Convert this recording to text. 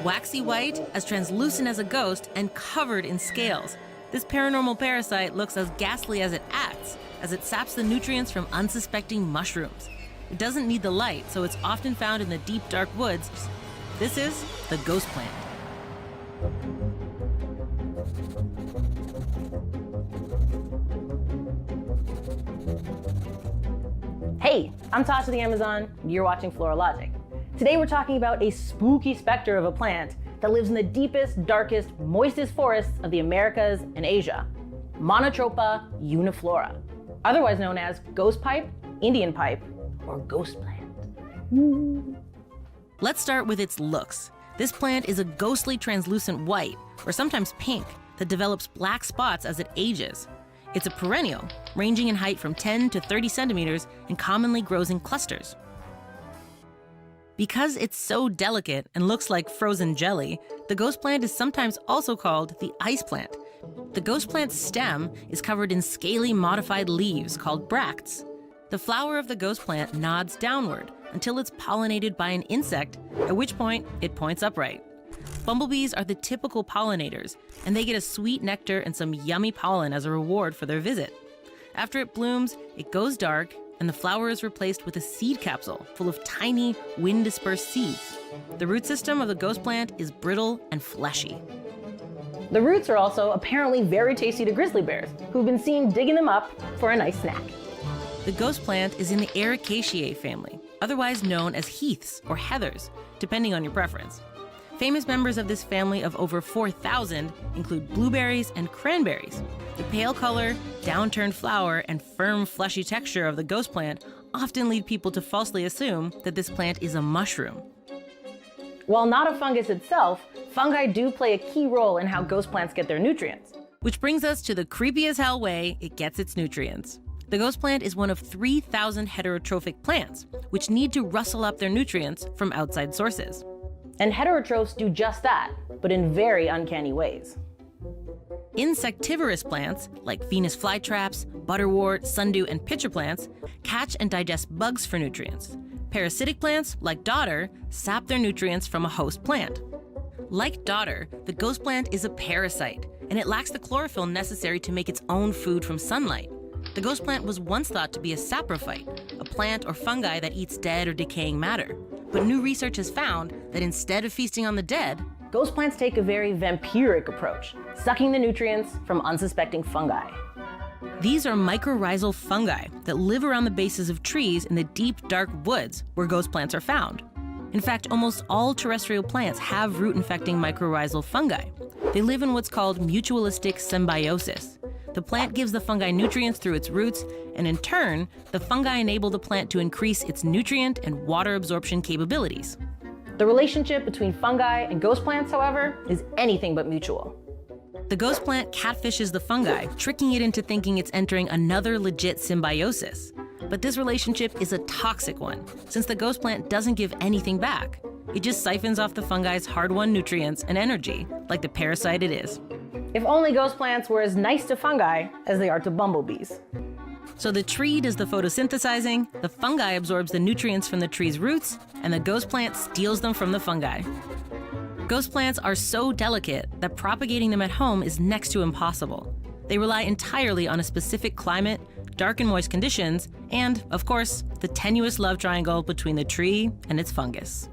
Waxy white, as translucent as a ghost, and covered in scales. This paranormal parasite looks as ghastly as it acts, as it saps the nutrients from unsuspecting mushrooms. It doesn't need the light, so it's often found in the deep, dark woods. This is the ghost plant. Hey, I'm Tasha the Amazon, and you're watching Floralogic. Today we're talking about a spooky specter of a plant that lives in the deepest, darkest, moistest forests of the Americas and Asia, Monotropa uniflora, otherwise known as ghost pipe, Indian pipe, or ghost plant. Let's start with its looks. This plant is a ghostly translucent white, or sometimes pink, that develops black spots as it ages. It's a perennial, ranging in height from 10 to 30 centimeters and commonly grows in clusters. Because it's so delicate and looks like frozen jelly, the ghost plant is sometimes also called the ice plant. The ghost plant's stem is covered in scaly modified leaves called bracts. The flower of the ghost plant nods downward until it's pollinated by an insect, at which point it points upright. Bumblebees are the typical pollinators, and they get a sweet nectar and some yummy pollen as a reward for their visit. After it blooms, it goes dark, and the flower is replaced with a seed capsule full of tiny, wind-dispersed seeds. The root system of the ghost plant is brittle and fleshy. The roots are also apparently very tasty to grizzly bears, who've been seen digging them up for a nice snack. The ghost plant is in the Ericaceae family, otherwise known as heaths or heathers, depending on your preference. Famous members of this family of over 4,000 include blueberries and cranberries. The pale color, downturned flower, and firm, fleshy texture of the ghost plant often lead people to falsely assume that this plant is a mushroom. While not a fungus itself, fungi do play a key role in how ghost plants get their nutrients. Which brings us to the creepy as hell way it gets its nutrients. The ghost plant is one of 3,000 heterotrophic plants, which need to rustle up their nutrients from outside sources. And heterotrophs do just that, but in very uncanny ways. Insectivorous plants, like Venus flytraps, butterwort, sundew, and pitcher plants, catch and digest bugs for nutrients. Parasitic plants, like dodder, sap their nutrients from a host plant. Like dodder, the ghost plant is a parasite, and it lacks the chlorophyll necessary to make its own food from sunlight. The ghost plant was once thought to be a saprophyte, a plant or fungi that eats dead or decaying matter. But new research has found that instead of feasting on the dead, ghost plants take a very vampiric approach, sucking the nutrients from unsuspecting fungi. These are mycorrhizal fungi that live around the bases of trees in the deep, dark woods where ghost plants are found. In fact, almost all terrestrial plants have root-infecting mycorrhizal fungi. They live in what's called mutualistic symbiosis. The plant gives the fungi nutrients through its roots, and in turn, the fungi enable the plant to increase its nutrient and water absorption capabilities. The relationship between fungi and ghost plants, however, is anything but mutual. The ghost plant catfishes the fungi, tricking it into thinking it's entering another legit symbiosis. But this relationship is a toxic one, since the ghost plant doesn't give anything back. It just siphons off the fungi's hard-won nutrients and energy, like the parasite it is. If only ghost plants were as nice to fungi as they are to bumblebees. So the tree does the photosynthesizing, the fungi absorbs the nutrients from the tree's roots, and the ghost plant steals them from the fungi. Ghost plants are so delicate that propagating them at home is next to impossible. They rely entirely on a specific climate, dark and moist conditions, and, of course, the tenuous love triangle between the tree and its fungus.